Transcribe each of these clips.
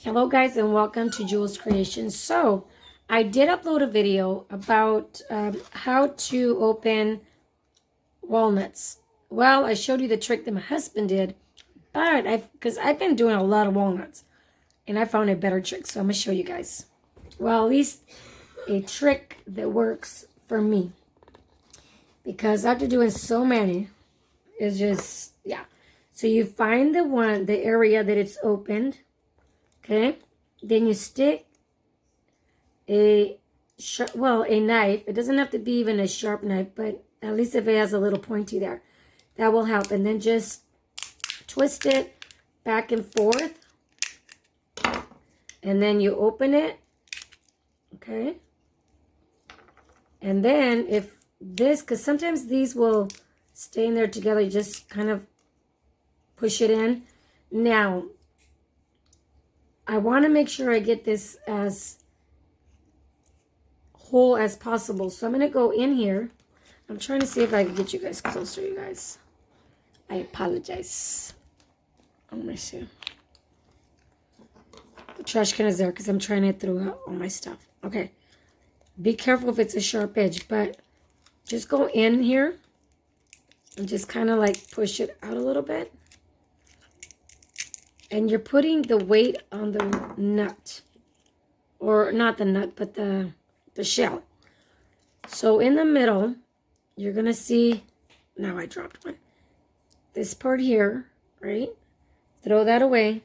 Hello guys and welcome to Jules Creations. So I did upload a video about how to open walnuts. Well, I showed you the trick that my husband did, but because I've been doing a lot of walnuts and I found a better trick, so I'm going to show you guys. Well, at least a trick that works for me, because after doing so many, it's just, yeah. So you find the area that it's opened. Okay, then you stick a knife. It doesn't have to be even a sharp knife, but at least if it has a little pointy there, that will help. And then just twist it back and forth, and then you open it. Okay, and then because sometimes these will stay in there together, you just kind of push it in. Now, I want to make sure I get this as whole as possible. So I'm going to go in here. I'm trying to see if I can get you guys closer, you guys. I apologize. Let me see. The trash can is there because I'm trying to throw out all my stuff. Okay. Be careful if it's a sharp edge, but just go in here and just kind of like push it out a little bit. And you're putting the weight on the nut. Or not the nut, but the shell. So in the middle, you're going to see, now I dropped one. This part here, right? Throw that away.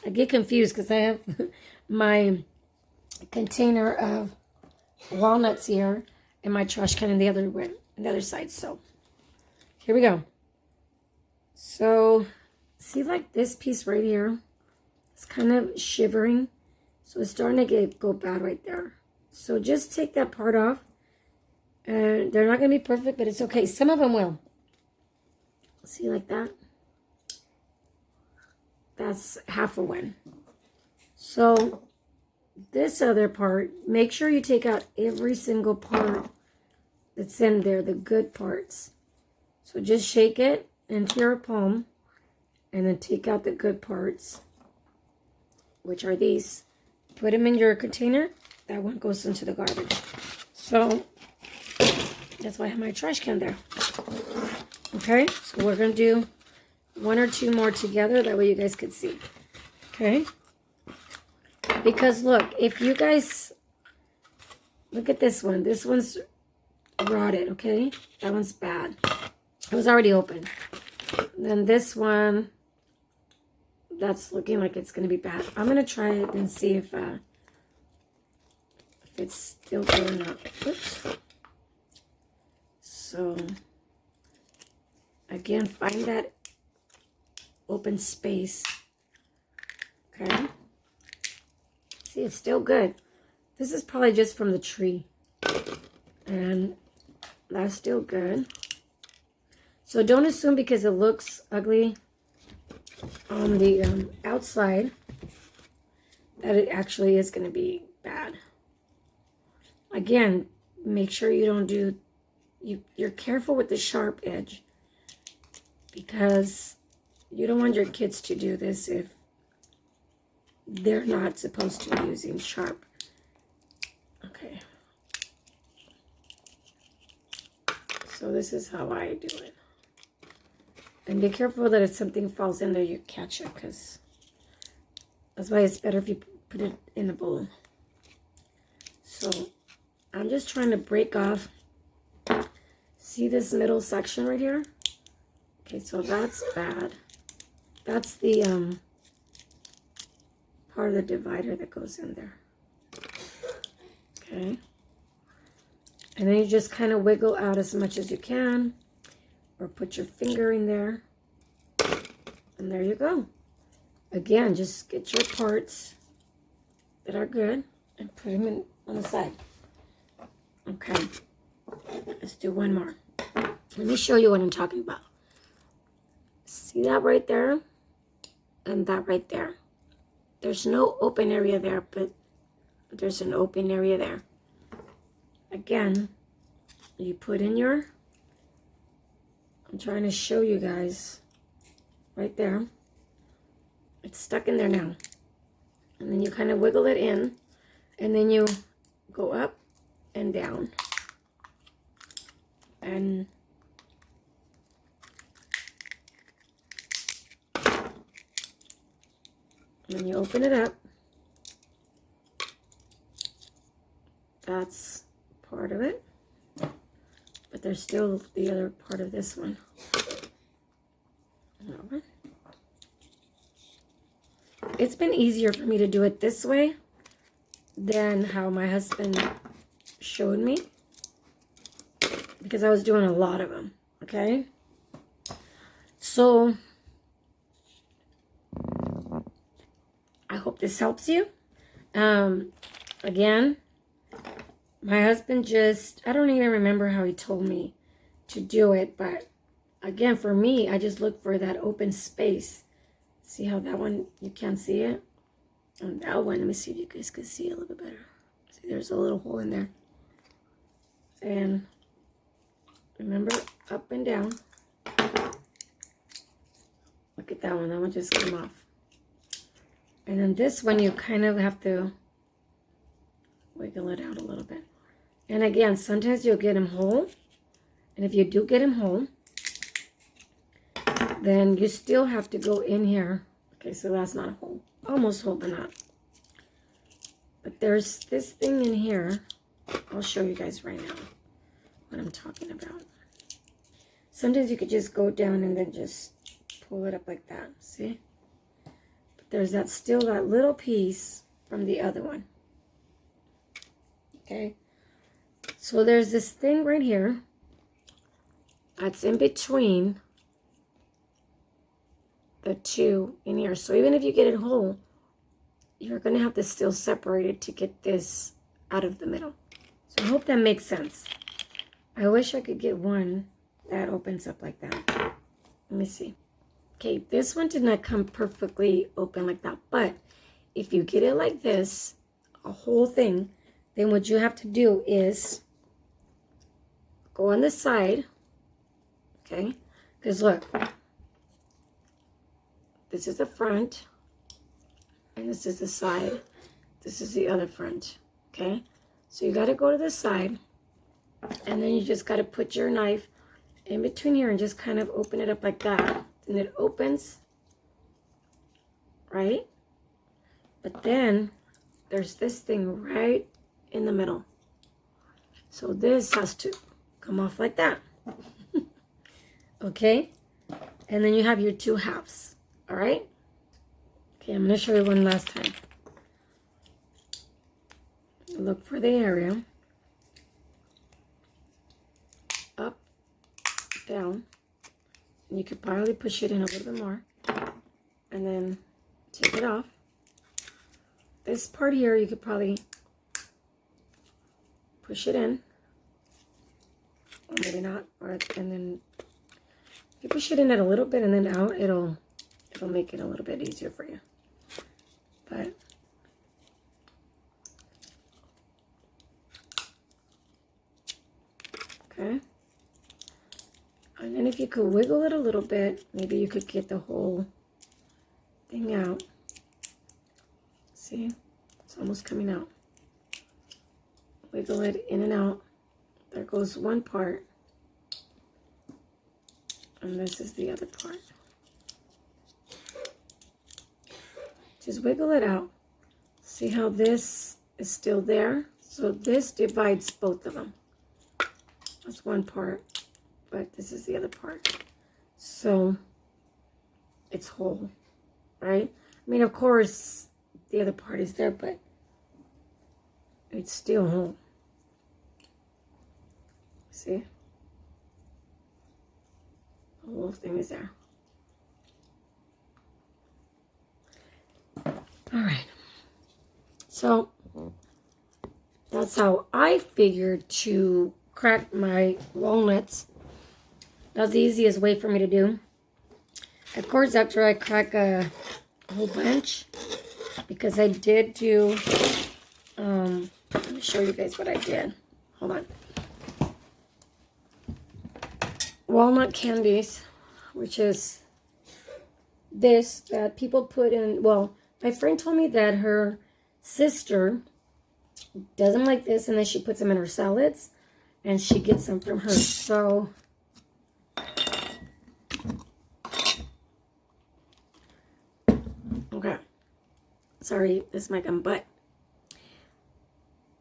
I get confused because I have my container of walnuts here and my trash can in the other side. So here we go. So see, like this piece right here, it's kind of shivering. So it's starting to go bad right there. So just take that part off. And they're not going to be perfect, but it's okay. Some of them will. See, like that? That's half a win. So this other part, make sure you take out every single part that's in there, the good parts. So just shake it into your palm. And then take out the good parts, which are these. Put them in your container. That one goes into the garbage. So that's why I have my trash can there. Okay, so we're going to do one or two more together. That way you guys could see. Okay. Because look, if you guys look at this one. This one's rotted, okay? That one's bad. It was already open. Then this one, that's looking like it's going to be bad. I'm going to try it and see if it's still good or not. Oops. So, again, find that open space. Okay. See, it's still good. This is probably just from the tree. And that's still good. So don't assume because it looks ugly on the outside that it actually is going to be bad. Again, make sure you don't do, you're careful with the sharp edge, because you don't want your kids to do this if they're not supposed to be using sharp. Okay. So this is how I do it. And be careful that if something falls in there, you catch it, because that's why it's better if you put it in a bowl. So I'm just trying to break off. See this middle section right here? Okay, so that's bad. That's the part of the divider that goes in there. Okay. And then you just kind of wiggle out as much as you can. Or put your finger in there. And there you go. Again, just get your parts that are good and put them in on the side. Okay. Let's do one more. Let me show you what I'm talking about. See that right there? And that right there. There's no open area there, but there's an open area there. Again, you put in your... I'm trying to show you guys right there. It's stuck in there now. And then you kind of wiggle it in. And then you go up and down. And when you open it up, that's part of it. But there's still the other part of this one. It's been easier for me to do it this way than how my husband showed me, because I was doing a lot of them, okay? So, I hope this helps you. Again, my husband I don't even remember how he told me to do it, but again, for me, I just look for that open space. See how that one, you can't see it? And that one, let me see if you guys can see it a little bit better. See, there's a little hole in there. And remember, up and down. Look at that one just came off. And then this one, you kind of have to wiggle it out a little bit. And again, sometimes you'll get them whole. And if you do get them whole, then you still have to go in here. Okay, so that's not a hole. Almost whole, but not. But there's this thing in here. I'll show you guys right now what I'm talking about. Sometimes you could just go down and then just pull it up like that. See? But there's still that little piece from the other one. Okay? So there's this thing right here that's in between the two in here. So even if you get it whole, you're going to have to still separate it to get this out of the middle. So I hope that makes sense. I wish I could get one that opens up like that. Let me see. Okay, this one did not come perfectly open like that. But if you get it like this, a whole thing, then what you have to do is go on the side. Okay, because look. This is the front, and this is the side. This is the other front, okay? So you got to go to the side, and then you just got to put your knife in between here and just kind of open it up like that. And it opens, right? But then there's this thing right in the middle. So this has to come off like that, okay? And then you have your two halves. All right. Okay, I'm going to show you one last time. Look for the area. Up, down. And you could probably push it in a little bit more. And then take it off. This part here, you could probably push it in. Or maybe not. And then if you push it in at a little bit and then out, it'll make it a little bit easier for you. But okay. And then if you could wiggle it a little bit, maybe you could get the whole thing out. See? It's almost coming out. Wiggle it in and out. There goes one part. And this is the other part. Just wiggle it out. See how this is still there? So this divides both of them. That's one part, but this is the other part. So it's whole, right? I mean, of course, the other part is there, but it's still whole. See? The whole thing is there. All right, so that's how I figured to crack my walnuts. That's the easiest way for me to do. Of course, after I crack a whole bunch, because I did do, let me show you guys what I did. Hold on. Walnut candies, which is this that people put in, well, My friend told me that her sister doesn't like this, and then she puts them in her salads, and she gets them from her. So okay, sorry, this is my gum, but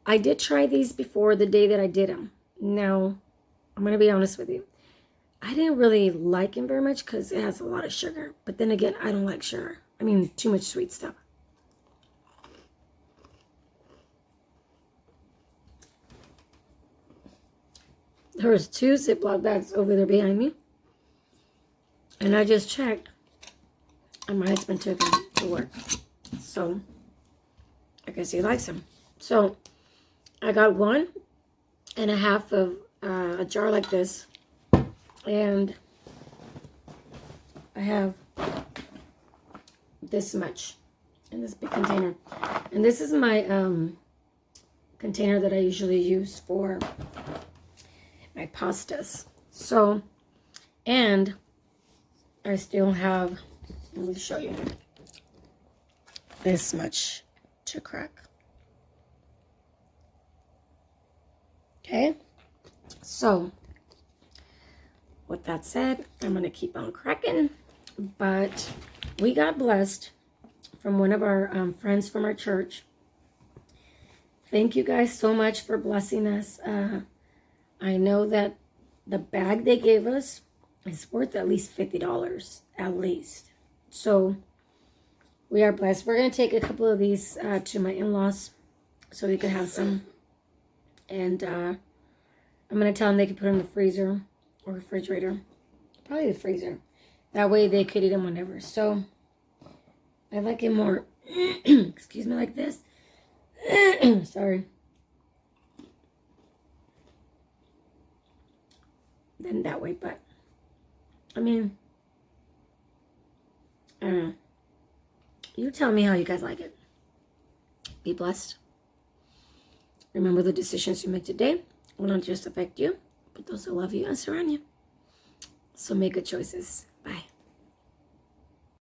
I did try these before the day that I did them. Now, I'm going to be honest with you. I didn't really like them very much because it has a lot of sugar. But then again, I don't like sugar. I mean, too much sweet stuff. There's 2 Ziploc bags over there behind me. And I just checked. And my husband took them to work. So, I guess he likes them. So, I got 1.5 of a jar like this. And I have this much in this big container. And this is my container that I usually use for my pastas. So, and I still have, let me show you, this much to crack. Okay, so with that said, I'm going to keep on cracking. But we got blessed from one of our friends from our church. Thank you guys so much for blessing us. I know that the bag they gave us is worth at least $50, at least. So we are blessed. We're going to take a couple of these to my in-laws so we can have some. And I'm going to tell them they can put them in the freezer or refrigerator. Probably the freezer. That way they could eat them whenever. So I like it more, excuse me, like this. Sorry. Than that way, but I mean, I don't know. You tell me how you guys like it. Be blessed. Remember, the decisions you make today will not just affect you, but those who love you and surround you. So make good choices. Bye.